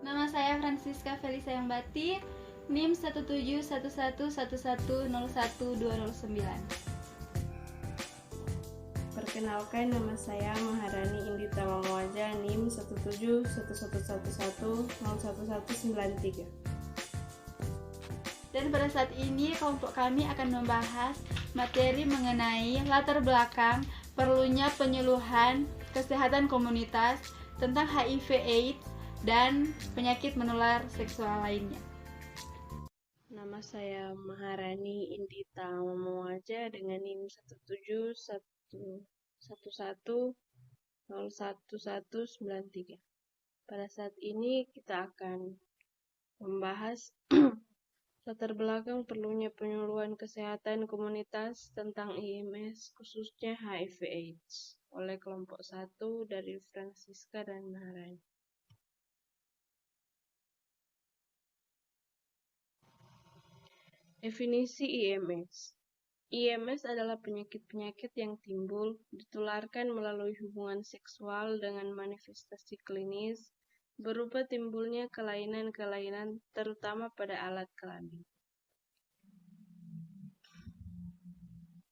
Nama saya Francisca Felisa Yangbati, NIM 1711111010209. Perkenalkan, nama saya Maharani Indita Mamuaja, NIM 1711111011193. Dan pada saat ini kelompok kami akan membahas materi mengenai latar belakang perlunya penyuluhan kesehatan komunitas tentang HIV/AIDS dan penyakit menular seksual lainnya. Nama saya Maharani Indita Mamuaja dengan NIM 1711111011193. Pada saat ini kita akan membahas latar belakang perlunya penyuluhan kesehatan komunitas tentang IMS, khususnya HIV/AIDS, oleh kelompok 1 dari Francisca dan Maharani. Definisi IMS. IMS adalah penyakit-penyakit yang timbul, ditularkan melalui hubungan seksual dengan manifestasi klinis, berupa timbulnya kelainan-kelainan terutama pada alat kelamin.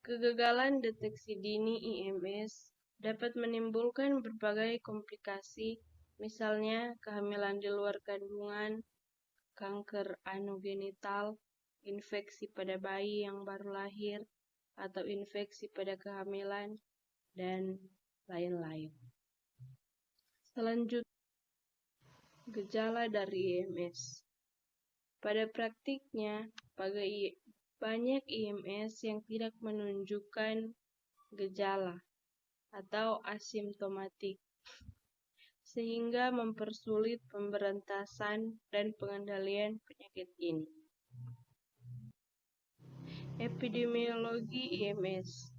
Kegagalan deteksi dini IMS dapat menimbulkan berbagai komplikasi, misalnya kehamilan di luar kandungan, kanker anogenital, infeksi pada bayi yang baru lahir, atau infeksi pada kehamilan, dan lain-lain. Selanjutnya, gejala dari IMS. Pada praktiknya, banyak IMS yang tidak menunjukkan gejala atau asimptomatik, sehingga mempersulit pemberantasan dan pengendalian penyakit ini. Epidemiologi IMS.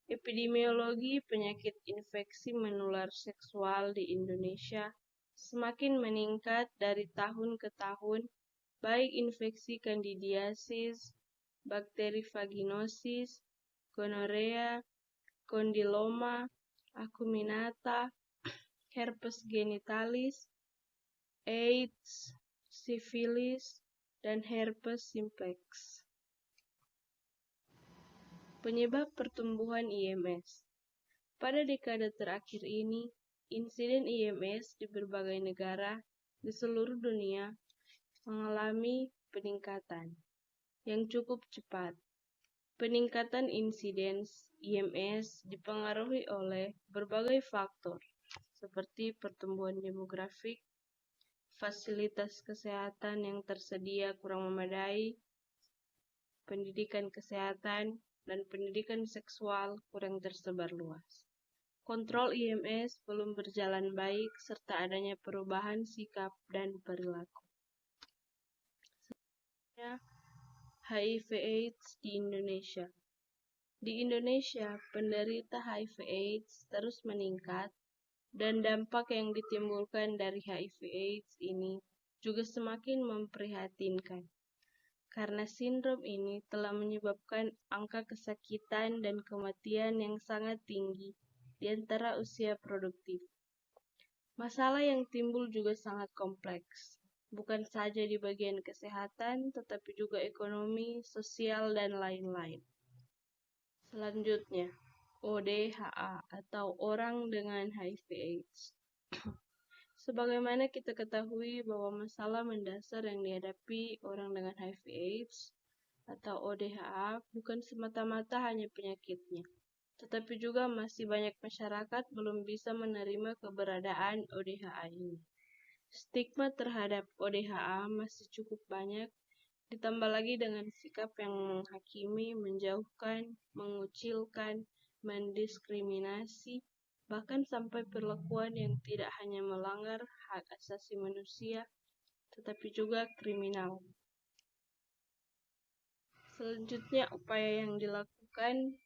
Epidemiologi penyakit infeksi menular seksual di Indonesia semakin meningkat dari tahun ke tahun, baik infeksi kandidiasis, bakteri vaginosis, gonorea, kondiloma, acuminata, herpes genitalis, AIDS, sifilis, dan herpes simplex. Penyebab pertumbuhan IMS. Pada dekade terakhir ini, insiden IMS di berbagai negara di seluruh dunia mengalami peningkatan yang cukup cepat. Peningkatan insiden IMS dipengaruhi oleh berbagai faktor, seperti pertumbuhan demografik, fasilitas kesehatan yang tersedia kurang memadai, pendidikan kesehatan, dan pendidikan seksual kurang tersebar luas. Kontrol IMS belum berjalan baik, serta adanya perubahan sikap dan perilaku. HIV/AIDS di Indonesia. Di Indonesia, penderita HIV/AIDS terus meningkat, dan dampak yang ditimbulkan dari HIV/AIDS ini juga semakin memprihatinkan, karena sindrom ini telah menyebabkan angka kesakitan dan kematian yang sangat tinggi di antara usia produktif. Masalah yang timbul juga sangat kompleks, bukan saja di bagian kesehatan, tetapi juga ekonomi, sosial, dan lain-lain. Selanjutnya, ODHA atau orang dengan HIV/AIDS. Sebagaimana kita ketahui bahwa masalah mendasar yang dihadapi orang dengan HIV/AIDS atau ODHA bukan semata-mata hanya penyakitnya, tetapi juga masih banyak masyarakat belum bisa menerima keberadaan ODHA ini. Stigma terhadap ODHA masih cukup banyak, ditambah lagi dengan sikap yang menghakimi, menjauhkan, mengucilkan, mendiskriminasi, bahkan sampai perlakuan yang tidak hanya melanggar hak asasi manusia, tetapi juga kriminal. Selanjutnya, upaya yang dilakukan.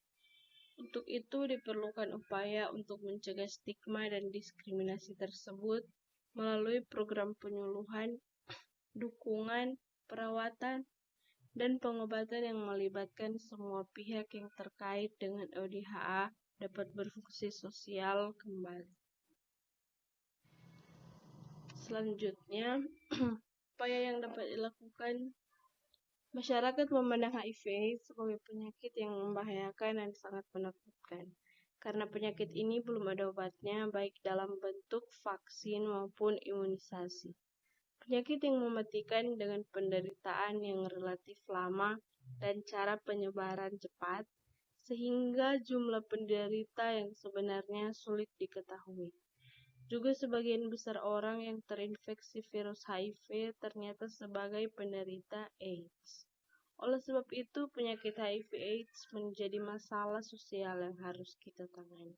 Untuk itu diperlukan upaya untuk mencegah stigma dan diskriminasi tersebut melalui program penyuluhan, dukungan, perawatan, dan pengobatan yang melibatkan semua pihak yang terkait dengan ODHA dapat berfungsi sosial kembali. Selanjutnya, upaya yang dapat dilakukan, masyarakat memandang HIV/AIDS sebagai penyakit yang membahayakan dan sangat menakutkan. Karena penyakit ini belum ada obatnya, baik dalam bentuk vaksin maupun imunisasi. Penyakit yang mematikan dengan penderitaan yang relatif lama dan cara penyebaran cepat, sehingga jumlah penderita yang sebenarnya sulit diketahui. Juga sebagian besar orang yang terinfeksi virus HIV ternyata sebagai penderita AIDS. Oleh sebab itu, penyakit HIV/AIDS menjadi masalah sosial yang harus kita tangani.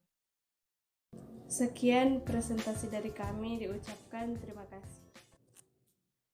Sekian presentasi dari kami, diucapkan terima kasih.